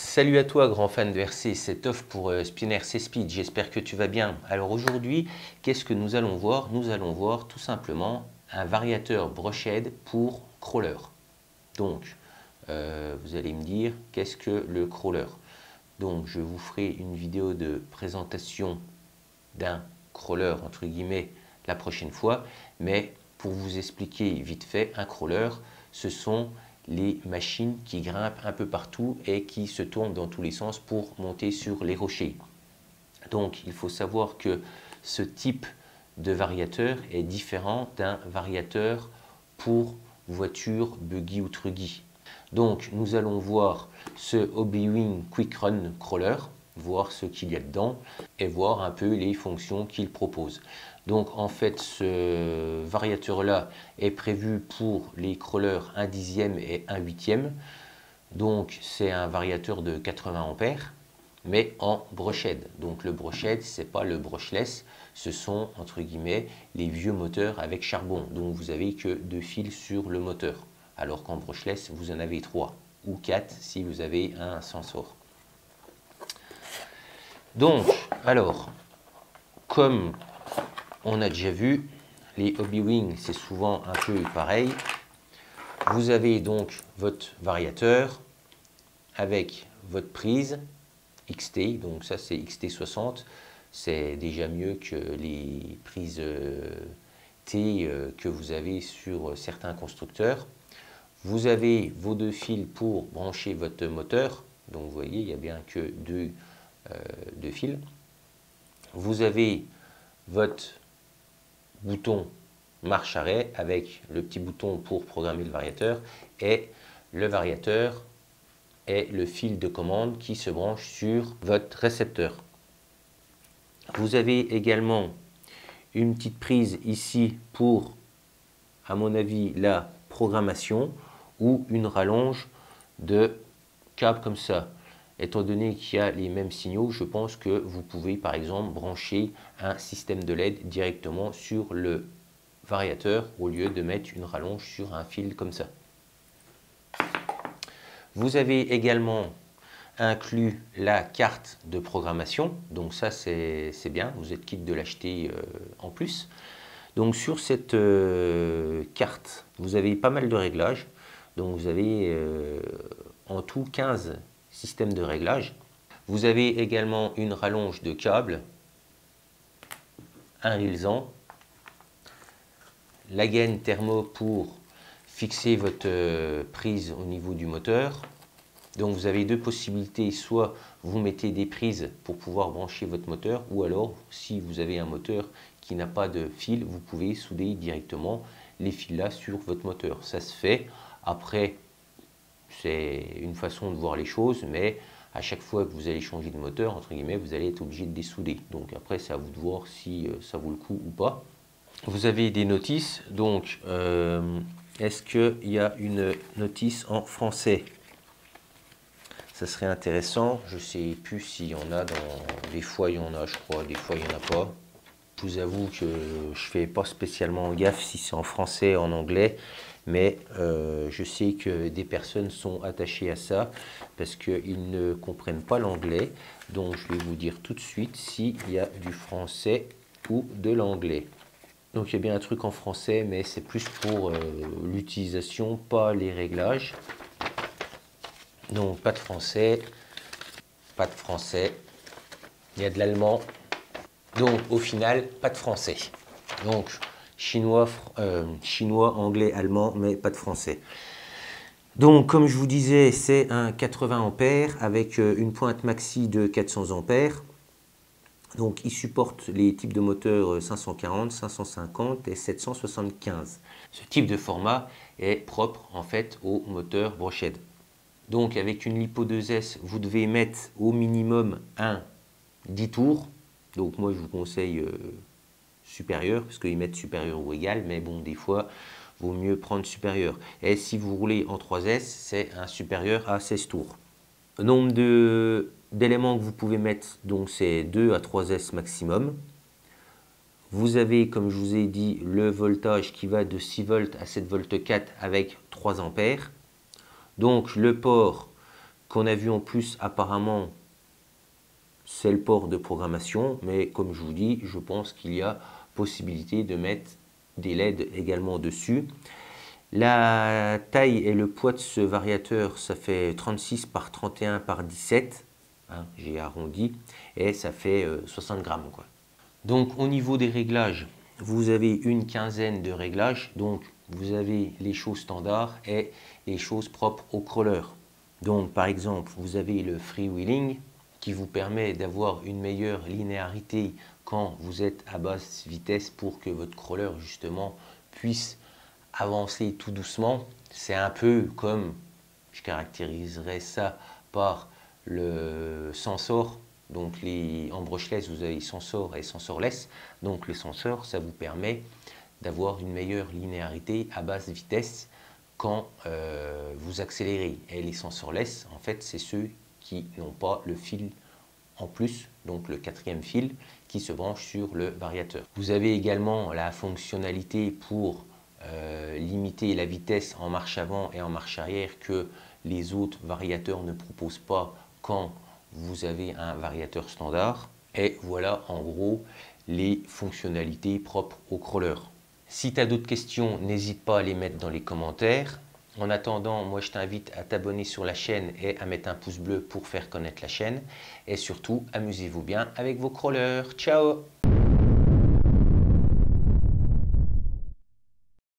Salut à toi, grand fan de RC, c'est Toff pour Spin RC Speed, j'espère que tu vas bien. Alors aujourd'hui, qu'est-ce que nous allons voir? Nous allons voir tout simplement un variateur brochehead pour crawler. Donc, vous allez me dire, qu'est-ce que le crawler? Donc, je vous ferai une vidéo de présentation d'un crawler, entre guillemets, la prochaine fois. Mais pour vous expliquer vite fait, un crawler, ce sont les machines qui grimpent un peu partout et qui se tournent dans tous les sens pour monter sur les rochers. Donc, il faut savoir que ce type de variateur est différent d'un variateur pour voiture, buggy ou truggy. Donc, nous allons voir ce Hobbywing Quick Run Crawler, voir ce qu'il y a dedans et voir un peu les fonctions qu'il propose. Donc en fait ce variateur là est prévu pour les crawlers 1/10 et 1/8. Donc c'est un variateur de 80 ampères mais en brochehead. Donc le brochehead c'est pas le brushless, ce sont entre guillemets les vieux moteurs avec charbon. Donc vous avez que 2 fils sur le moteur alors qu'en brushless vous en avez 3 ou 4 si vous avez un sensor. Donc, alors, comme on a déjà vu, les Hobbywing, c'est souvent un peu pareil. Vous avez donc votre variateur avec votre prise XT, donc ça c'est XT60, c'est déjà mieux que les prises T que vous avez sur certains constructeurs. Vous avez vos 2 fils pour brancher votre moteur, donc vous voyez, il n'y a bien que deux fils. Vous avez votre bouton marche-arrêt avec le petit bouton pour programmer le variateur et le variateur est le fil de commande qui se branche sur votre récepteur. Vous avez également une petite prise ici pour, à mon avis, la programmation ou une rallonge de câble comme ça. Étant donné qu'il y a les mêmes signaux, je pense que vous pouvez par exemple brancher un système de LED directement sur le variateur au lieu de mettre une rallonge sur un fil comme ça. Vous avez également inclus la carte de programmation, donc ça c'est bien, vous êtes quitte de l'acheter en plus. Donc sur cette carte, vous avez pas mal de réglages, donc vous avez en tout 15 systèmes de réglage. Vous avez également une rallonge de câble, un rilsan, la gaine thermo pour fixer votre prise au niveau du moteur. Donc vous avez deux possibilités, soit vous mettez des prises pour pouvoir brancher votre moteur, ou alors si vous avez un moteur qui n'a pas de fil, vous pouvez souder directement les fils là sur votre moteur. Ça se fait. Après, c'est une façon de voir les choses, mais à chaque fois que vous allez changer de moteur, entre guillemets, vous allez être obligé de dessouder. Donc après, c'est à vous de voir si ça vaut le coup ou pas. Vous avez des notices, donc est-ce qu'il y a une notice en français? Ça serait intéressant, je ne sais plus s'il y en a, des fois il y en a je crois, des fois il n'y en a pas. Je vous avoue que je ne fais pas spécialement gaffe si c'est en français ou en anglais, mais je sais que des personnes sont attachées à ça parce qu'ils ne comprennent pas l'anglais. Donc je vais vous dire tout de suite s'il y a du français ou de l'anglais. Donc il y a bien un truc en français, mais c'est plus pour l'utilisation, pas les réglages. Donc pas de français, pas de français, il y a de l'allemand. Donc au final, pas de français. Donc chinois, anglais, allemand, mais pas de français. Donc comme je vous disais, c'est un 80 ampères avec une pointe maxi de 400 ampères. Donc il supporte les types de moteurs 540, 550 et 775. Ce type de format est propre en fait au moteur brochehead. Donc avec une Lipo 2S, vous devez mettre au minimum un 10 tours. Donc moi je vous conseille supérieur, parce qu'ils mettent supérieur ou égal, mais bon des fois vaut mieux prendre supérieur. Et si vous roulez en 3S, c'est un supérieur à 16 tours. Le nombre d'éléments que vous pouvez mettre, donc c'est 2 à 3S maximum. Vous avez, comme je vous ai dit, le voltage qui va de 6 volts à 7 volts 4 avec 3 ampères. Donc le port qu'on a vu en plus apparemment, c'est le port de programmation, mais comme je vous dis, je pense qu'il y a possibilité de mettre des LED également dessus. La taille et le poids de ce variateur, ça fait 36 par 31 par 17, hein, j'ai arrondi, et ça fait 60 grammes, quoi. Donc au niveau des réglages, vous avez une quinzaine de réglages, donc vous avez les choses standards et les choses propres au crawler. Donc par exemple, vous avez le freewheeling qui vous permet d'avoir une meilleure linéarité quand vous êtes à basse vitesse pour que votre crawler justement puisse avancer tout doucement. C'est un peu comme, je caractériserais ça par le sensor. Donc en brushless, vous avez sensor et sensorless. Donc le sensor, ça vous permet d'avoir une meilleure linéarité à basse vitesse quand vous accélérez. Et les sensorless, en fait, c'est ceux qui n'ont pas le fil en plus, donc le quatrième fil qui se branche sur le variateur. Vous avez également la fonctionnalité pour limiter la vitesse en marche avant et en marche arrière que les autres variateurs ne proposent pas quand vous avez un variateur standard. Et voilà en gros les fonctionnalités propres au crawler. Si tu as d'autres questions, n'hésite pas à les mettre dans les commentaires. En attendant, moi je t'invite à t'abonner sur la chaîne et à mettre un pouce bleu pour faire connaître la chaîne. Et surtout, amusez-vous bien avec vos crawlers. Ciao!